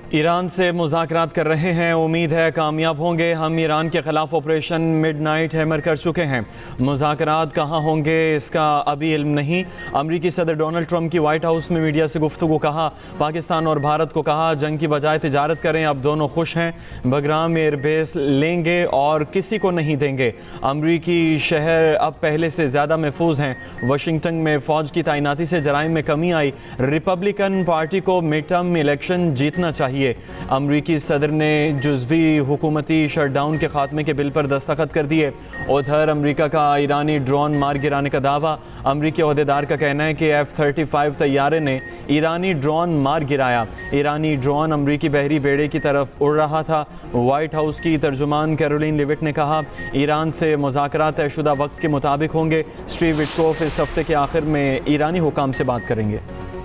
Iran से मुज़ाकरात कर रहे हैं, उम्मीद है कामयाब होंगे। हम ईरान के ख़िलाफ़ ऑपरेशन मिडनाइट हैमर कर चुके हैं। मुज़ाकरात कहाँ होंगे इसका अभी इल्म नहीं। अमरीकी सदर डोनाल्ड ट्रंप की वाइट हाउस में मीडिया से गुफ्तगू, कहा पाकिस्तान और भारत को कहा जंग की बजाय तिजारत करें, अब दोनों खुश हैं। बगराम एयरबेस लेंगे और किसी को नहीं देंगे। अमरीकी शहर अब पहले से ज़्यादा महफूज हैं। वाशिंगटन में फ़ौज की तैनाती से जराइम में कमी आई। रिपब्लिकन पार्टी को मिड टर्म इलेक्शन जीतना चाहिए। अमरीकी सदर ने जुज़वी हुकूमती शटडाउन के खात्मे के बिल पर दस्तखत कर दिए। उधर अमरीका का ईरानी ड्रोन मार गिराने का दावा। अमरीकी अहदेदार का कहना है कि F-35 तैयारे ने ईरानी ड्रोन मार गिराया। ईरानी ड्रोन अमरीकी बहरी बेड़े की तरफ उड़ रहा था। वाइट हाउस की तर्जुमान कैरोलिन लिविट ने कहा ईरान से मुज़ाकरात तयशुदा वक्त के मुताबिक होंगे। स्टीव विटकोफ इस हफ्ते के आखिर में ईरानी हुकाम से बात करेंगे।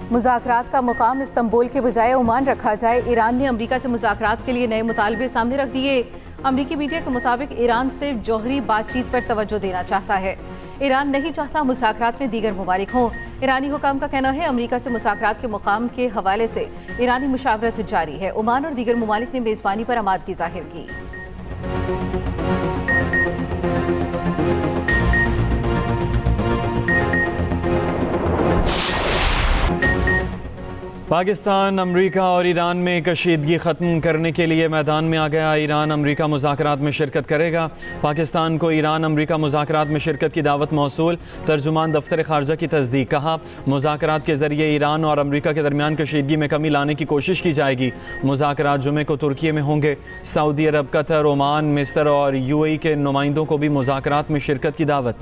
मुज़ाकरात का मुकाम इस्तंबुल के बजाय ओमान रखा जाए। ईरान ने अमरीका से मुज़ाकरात के लिए नए मुतालबे सामने रख दिए। अमरीकी मीडिया के मुताबिक ईरान सिर्फ जौहरी बातचीत पर तवज्जो देना चाहता है। ईरान नहीं चाहता मुज़ाकरात में दीगर ममालिक हों। ईरानी हुकाम का कहना है अमरीका से मुज़ाकरात के मुकाम के हवाले से ईरानी मुशावरत जारी है। ओमान और दीगर ममालिक ने मेज़बानी पर आमादगी जाहिर की। पाकिस्तान, अमरीका और ईरान में कशीदगी ख़त्म करने के लिए मैदान में आ गया। ईरान अमरीका मुज़ाकरात में शिरकत करेगा। पाकिस्तान को ईरान अमरीका मुज़ाकरात में शिरकत की दावत मौसूल। तर्जुमान दफ्तर ख़ारजा की तस्दीक, कहा मुज़ाकरात के ज़रिए ईरान और अमरीका के दरमियान कशीदगी में कमी लाने की कोशिश की जाएगी। मुज़ाकरात जुमे को तुर्की में होंगे। सऊदी अरब, कतर, ओमान, मिस्र और UAE के नुमाइंदों को भी मुज़ाकरात में शिरकत की दावत।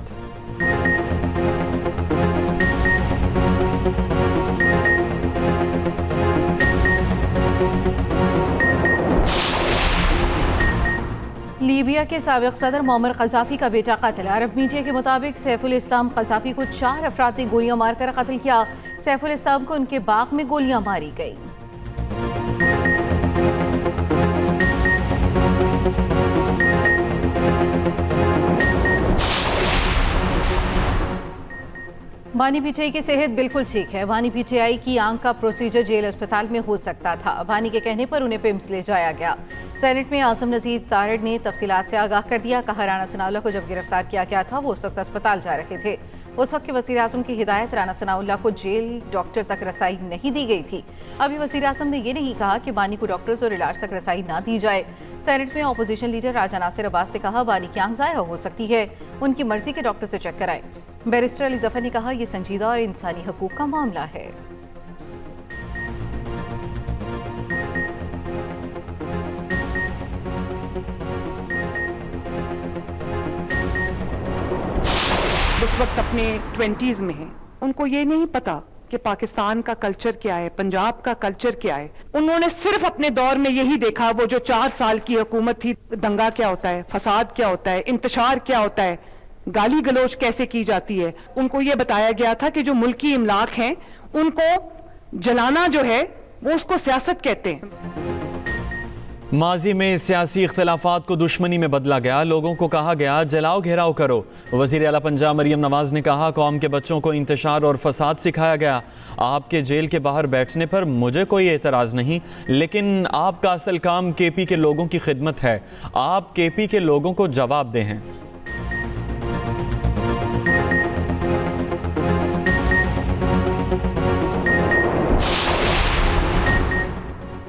लीबिया के साबिक़ सदर मोअम्मर क़ज़ाफ़ी का बेटा कत्ल। अरब मीडिया के मुताबिक सैफुल इस्लाम क़ज़ाफ़ी को 4 अफराद ने गोलियां मारकर कत्ल किया। सैफुल इस्लाम को उनके बाग में गोलियां मारी गई। बानी पीटीआई की सेहत बिल्कुल ठीक है। बानी पीटीआई की आंख का प्रोसीजर जेल अस्पताल में हो सकता था। बानी के कहने पर उन्हें पिम्स ले जाया गया। सेनेट में आज़म नज़ीर तारड़ ने तफसीलात से आगाह कर दिया। कहा राना सनाउल्लाह को जब गिरफ्तार किया गया था वो उस वक्त अस्पताल जा रहे थे। उस वक्त के वज़ीर आज़म की हिदायत राना सनाउल्लाह को जेल डॉक्टर तक रसाई नहीं दी गई थी। अभी वज़ीर आज़म ने यह नहीं कहा कि बानी को डॉक्टर्स और इलाज तक रसाई ना दी जाए। सेनेट में अपोजिशन लीडर राजा नासिर अब्बास ने कहा बानी की आंख ज़ाया हो सकती है, उनकी मर्जी के डॉक्टर से चेक कराएं। बैरिस्टर अली ज़फ़र ने कहा यह संजीदा और इंसानी हकूक़ का मामला है। इस वक्त अपने 20s में हैं, उनको ये नहीं पता कि पाकिस्तान का कल्चर क्या है, पंजाब का कल्चर क्या है। उन्होंने सिर्फ अपने दौर में यही देखा, वो जो 4 साल की हुकूमत थी, दंगा क्या होता है, फसाद क्या होता है, इंतशार क्या होता है, गाली गलोच कैसे की जाती है। उनको ये बताया गया था कि जो मुल्की इमलाक हैं उनको जलाना जो है वो उसको सियासत कहते हैं। माजी में सियासी इख्तलाफात को दुश्मनी में बदला गया। लोगों को कहा गया जलाओ घेराव करो। वज़ीर आला पंजाब मरियम नवाज ने कहा कौम के बच्चों को इंतशार और फसाद सिखाया गया। आपके जेल के बाहर बैठने पर मुझे कोई एतराज़ नहीं, लेकिन आपका असल काम KP के लोगों की खिदमत है। आप KP के लोगों को जवाब दें।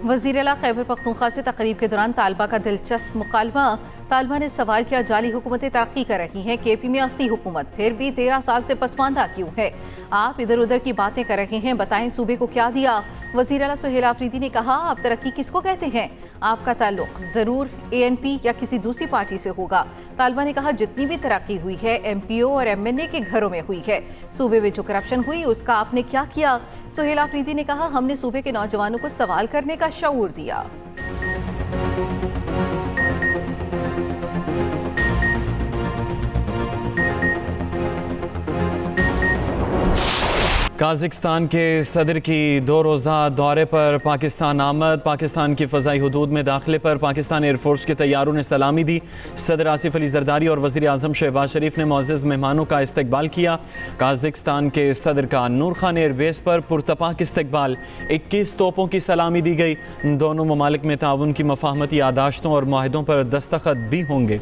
वज़ीर आला खैबर पख्तूनख्वा से तकरीब के दौरान तालबा का दिलचस्प मुकालमा। तालबा ने सवाल किया जाली हुकूमतें तरक्की कर रही हैं, KP में असली हुकूमत फिर भी 13 साल से पसमानदा क्यों है? आप इधर उधर की बातें कर रहे हैं, बताएं सूबे को क्या दिया? वज़ीर आला सुहेल आफरीदी ने कहा आप तरक्की किसको कहते हैं? आपका ताल्लुक ज़रूर ANP या किसी दूसरी पार्टी से होगा। तालबा ने कहा जितनी भी तरक्की हुई है MPO और MNA के घरों में हुई है। सूबे में जो करप्शन हुई उसका आपने क्या किया? सुहेल आफरीदी ने कहा हमने सूबे के नौजवानों को सवाल करने का शऊर दिया। काज़िकिस्तान के सदर की 2 रोज़ा दौरे पर पाकिस्तान आमद। पाकिस्तान की फ़ज़ाई हदूद में दाखिले पर पाकिस्तान एयरफोर्स के तैयारों ने सलामी दी। सदर आसिफ अली ज़रदारी और वज़ीर आज़म शहबाज शरीफ ने मुअज़्ज़ज़ मेहमानों का इस्तकबाल किया। काज़िकिस्तान के सदर का नूर खान एयरबेस पर पुरतपाक इस्तकबाल। 21 तोपों की सलामी दी गई। दोनों ममालिक में ताउन की मफाहमती यादाश्तों और माहिदों पर दस्तखत भी होंगे।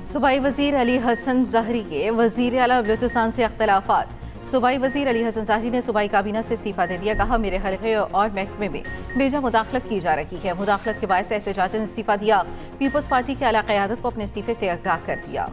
सूबाई वज़ीर अली हसन ज़हरी के वज़ीर आला बलूचिस्तान से अख्तलाफात। सूबाई वज़ीर अली हसन ज़हरी ने सूबाई काबीना से इस्तीफ़ा दे दिया। कहा, मेरे हल्के और महकमे में बेजा मुदाखलत की जा रही है। मुदाखलत के बायस एहतजाजन इस्तीफ़ा दिया। पीपल्स पार्टी की आला क़यादत को अपने इस्तीफ़े से आगाह कर दिया।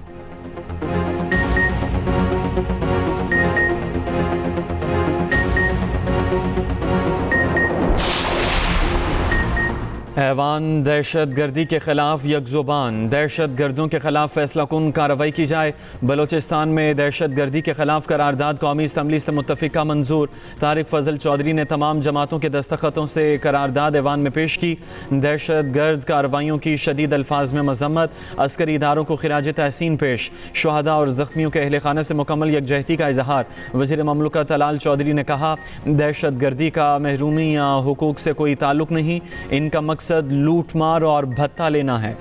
ऐवान दहशत गर्दी के खिलाफ यकजुबान। दहशत गर्दों के खिलाफ फैसला कुन कार्रवाई की जाए। बलोचिस्तान में दहशत गर्दी के खिलाफ करारदाद कौमी असम्बली से मुत्तफ़िका मंजूर। तारिक फजल चौधरी ने तमाम जमातों के दस्तखतों से करारदाद ऐवान में पेश की। दहशत गर्द कार्रवाइयों की शदीद अल्फाज में मजम्मत। अस्करी इदारों को खिराज तहसीन पेश। शुहदा और ज़ख्मियों के अहल खाना से मुकम्मल यकजहती का इजहार। वज़ीर ममलकत तलाल चौधरी ने कहा, दहशत गर्दी का महरूमी या हुकूक से कोई ताल्लुक नहीं। इनका मकसद लूट मार और भत्ता लेना है।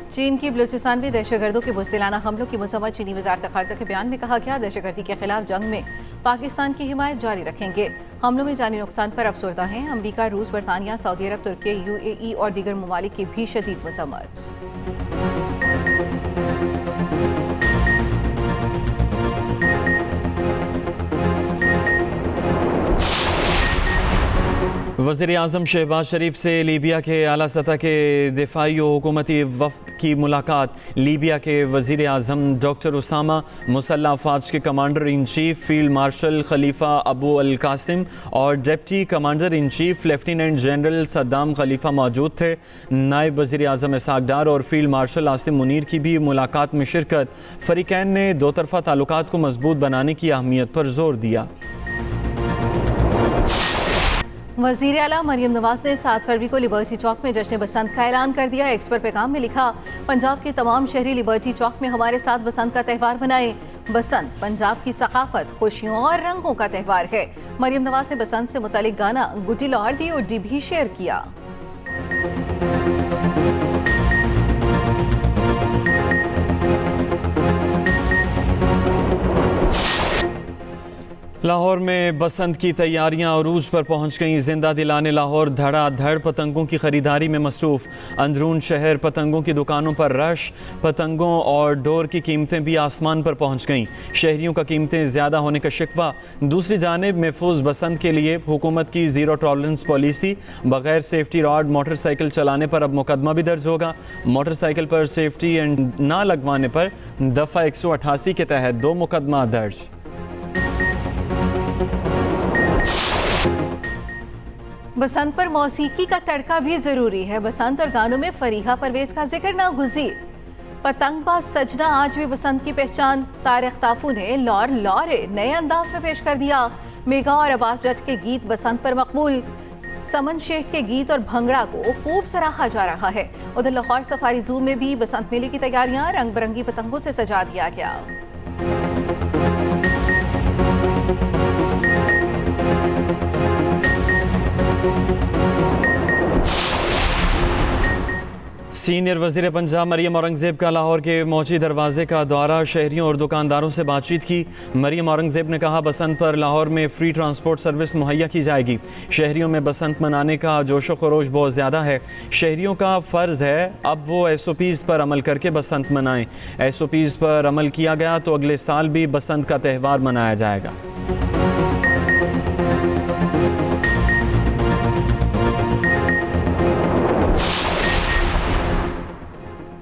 चीन की बलूचिस्तान में दहशतगर्दों के बुज़दिलाना हमलों की मज़म्मत। चीनी वज़ारत ख़ारजा के बयान में कहा गया, दहशतगर्दी के खिलाफ जंग में पाकिस्तान की हिमायत जारी रखेंगे। हमलों में जानी नुकसान पर अफसरदा हैं। अमरीका, रूस, बरतानिया, सऊदी अरब, तुर्की, UAE और दीगर ममालिक की भी शदीद मज़म्मत। वज़ीर आज़म शहबाज शरीफ से लीबिया के आला सतह के दिफाई और हुकूमती वफ़द की मुलाकात। लीबिया के वज़ीर आज़म डॉक्टर उसामा, मुसल्लह अफ़वाज के commander in chief field marshal Khalifa Abu al Qasim और deputy commander in chief lieutenant general Saddam Khalifa मौजूद थे। नायब वज़ीर आज़म इसहाक डार और फील्ड मार्शल आसिम मुनीर की भी मुलाकात में शिरकत। फ़रीक़ैन ने दो तरफ़ा ताल्लुकात को मजबूत बनाने की अहमियत पर जोर दिया। वज़ीर आला मरियम नवाज ने 7 फरवरी को लिबर्टी चौक में जश्न बसंत का ऐलान कर दिया। एक्स पर पैगाम में लिखा, पंजाब के तमाम शहरी लिबर्टी चौक में हमारे साथ बसंत का त्यौहार मनाएं। बसंत पंजाब की सकाफत, खुशियों और रंगों का त्यौहार है। मरियम नवाज ने बसंत से मुतालिक गाना गुड्डी लाहौर दी और डी भी शेयर किया। लाहौर में बसंत की तैयारियां अरूज पर पहुंच गईं। जिंदा दिलाने लाहौर धड़ाधड़ पतंगों की खरीदारी में मसरूफ। अंदरून शहर पतंगों की दुकानों पर रश। पतंगों और डोर की कीमतें भी आसमान पर पहुंच गईं। शहरियों का कीमतें ज़्यादा होने का शिकवा। दूसरी जानिब महफूज बसंत के लिए हुकूमत की ज़ीरो टॉलरेंस पॉलिसी। बगैर सेफ्टी रॉड मोटरसाइकिल चलाने पर अब मुकदमा भी दर्ज होगा। मोटरसाइकिल पर सेफ्टी एंड ना लगवाने पर दफ़ा 188 के तहत 2 मुकदमा दर्ज। बसंत पर मौसीकी का तड़का भी जरूरी है। बसंत और गानों में फरीहा परवेज का जिक्र ना गुज़ीर। पतंगबाज सजना आज भी बसंत की पहचान। तारिक ताफू ने लौर लौरे नए अंदाज में पेश कर दिया। मेगा और अब्बास जट के गीत बसंत पर मकबूल। समन शेख के गीत और भंगड़ा को खूब सराहा जा रहा है। उधर लाहौर सफारी जू में भी बसंत मेले की तैयारियां रंग बिरंगी पतंगों से सजा दिया गया। सीनियर वज़ीर पंजाब मरियम औरंगज़ेब का लाहौर के मौची दरवाजे का दौरा। शहरियों और दुकानदारों से बातचीत की। मरियम औरंगज़ेब ने कहा, बसंत पर लाहौर में फ्री ट्रांसपोर्ट सर्विस मुहैया की जाएगी। शहरियों में बसंत मनाने का जोशो खरोश बहुत ज़्यादा है। शहरियों का फ़र्ज़ है अब वो SOPs पर अमल करके बसंत मनाएं। SOPs पर अमल किया गया तो अगले साल भी बसंत का त्यौहार मनाया जाएगा।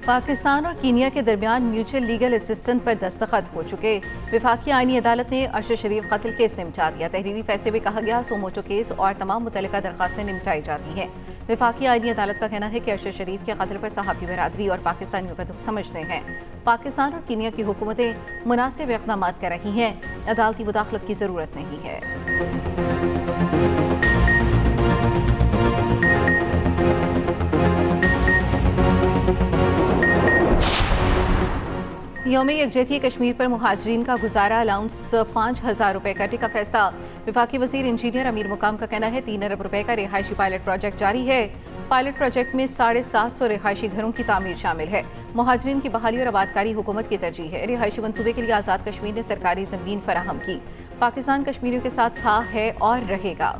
पाकिस्तान और कीनिया के दरमियान म्यूचुअल लीगल असिस्टेंट पर दस्तखत हो चुके। वफाकी आईनी अदालत ने अरशद शरीफ कत्ल केस निपटा दिया। तहरीरी फैसले में कहा गया सोमोटो केस और तमाम मुतल्लिका दरखास्तें निपटाई जाती हैं। वफाकी आईनी अदालत का कहना है कि अरशद शरीफ के कत्ल पर सहाफ़ी बरादरी और पाकिस्तानियों का दुख समझते हैं। पाकिस्तान और कीनिया की हुकूमतें मुनासिब इक़दाम कर रही हैं, अदालती मुदाखलत की ज़रूरत नहीं है। यौम यकजहती कश्मीर पर मुहाजिरीन का गुजारा अलाउंस 5,000 रुपये करने का फैसला। वफाकी वज़ीर इंजीनियर अमीर मुकाम का कहना है 3 अरब रुपये का रिहायशी पायलट प्रोजेक्ट जारी है। पायलट प्रोजेक्ट में 750 रिहायशी घरों की तामीर शामिल है। मुहाजिरीन की बहाली और आबादकारी हुकूमत की तरजीह है। रिहायशी मनसूबे के लिए आज़ाद कश्मीर ने सरकारी ज़मीन फराहम की। पाकिस्तान कश्मीरियों के साथ था, है और रहेगा।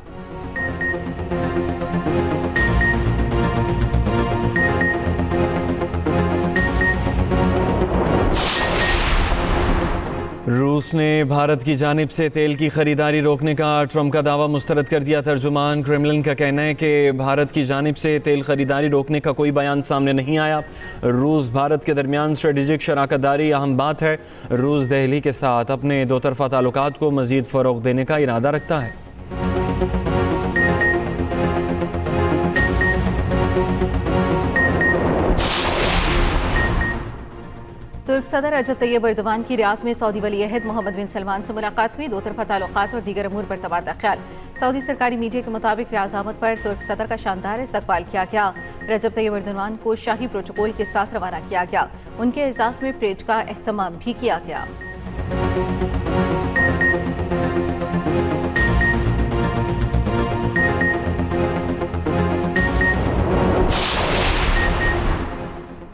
रूस ने भारत की जानिब से तेल की खरीदारी रोकने का ट्रंप का दावा मुस्तरद कर दिया। तर्जुमान क्रेमलिन का कहना है कि भारत की जानिब से तेल खरीदारी रोकने का कोई बयान सामने नहीं आया। रूस भारत के दरमियान स्ट्रेटेजिक शराकत दारी अहम बात है। रूस दिल्ली के साथ अपने दो तरफ़ा ताल्लुकात को मज़ीद फ़रोग़ देने का इरादा रखता है। तुर्क सदर रजब तैयब एर्दोगान की रियाद में सऊदी वली अहद मोहम्मद बिन सलमान से मुलाकात हुई। दो तरफ़ा ताल्लुकात और दीगर अमूर पर तबादला ख्याल। सऊदी सरकारी मीडिया के मुताबिक रियाज आमद पर तुर्क सदर का शानदार इस्तकबाल किया गया। रजब तैयब एर्दोगान को शाही प्रोटोकॉल के साथ रवाना किया गया। उनके एजाज़ में परेड का एहतमाम भी किया गया।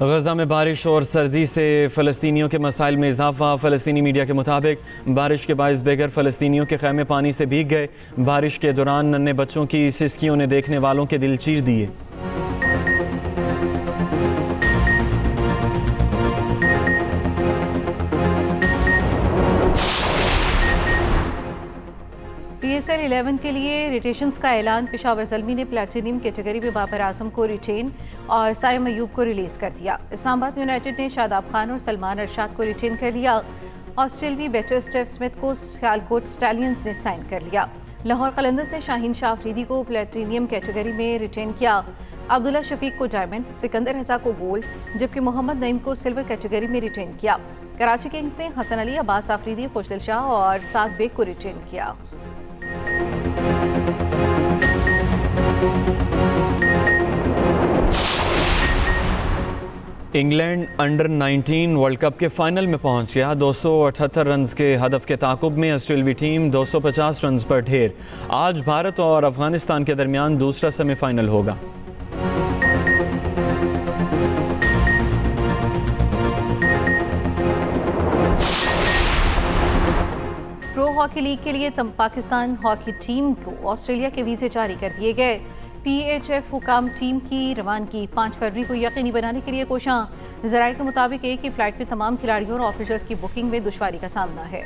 गजा में बारिश और सर्दी से फ़लस्तीनियों के मसाइल में इजाफा। फ़लस्तीनी मीडिया के मुताबिक बारिश के बायस बेघर फ़लस्तीनियों के खैमे पानी से भीग गए। बारिश के दौरान नन्हे बच्चों की सिसकियों ने देखने वालों के दिल चीर दिए। PSL 11 के लिए रिटेशंस का ऐलान। पेशावर ज़ल्मी ने प्लेटिनियम कैटेगरी में बाबर आजम को रिटेन और साइम अयूब को रिलीज़ कर दिया। इस्लामाबाद यूनाइटेड ने शादाब खान और सलमान अरशाद को रिटेन कर लिया। ऑस्ट्रेलवी बैटर स्टेव स्मिथ को सियालकोट स्टैलियंस ने साइन कर लिया। लाहौर कलंदर्स ने शाहीन शाह अफरीदी को प्लेटिनियम कैटेगरी में रिटेन किया। अब्दुल्ला शफीक को डायमंड, सिकंदर रजा को गोल्ड, जबकि मोहम्मद नईम को सिल्वर कैटेगरी में रिटेन किया। कराची किंग्स ने हसन अली, अब्बास आफरीदी, खुशदिल शाह और साद बेग को रिटेन किया। इंग्लैंड अंडर 19 वर्ल्ड कप के फाइनल में पहुंच गया। 278 रन के हदफ के ताकुब में ऑस्ट्रेलवी टीम 250 रन पर ढेर। आज भारत और अफगानिस्तान के दरमियान दूसरा सेमीफाइनल होगा। प्रो हॉकी लीग के लिए पाकिस्तान हॉकी टीम को ऑस्ट्रेलिया के वीज़े जारी कर दिए गए। PHF हुकाम टीम की रवानगी 5 फरवरी को यकीनी बनाने के लिए कोशां। ज़राए के मुताबिक एक ही फ्लाइट में तमाम खिलाड़ियों और ऑफिसर्स की बुकिंग में दुश्वारी का सामना है।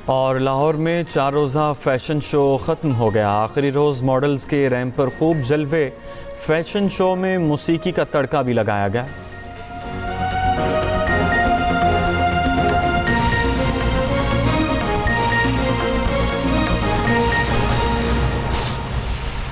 और लाहौर में 4 रोज़ा फैशन शो ख़त्म हो गया। आखिरी रोज़ मॉडल्स के रैंप पर खूब जलवे। फैशन शो में मौसीकी का तड़का भी लगाया गया।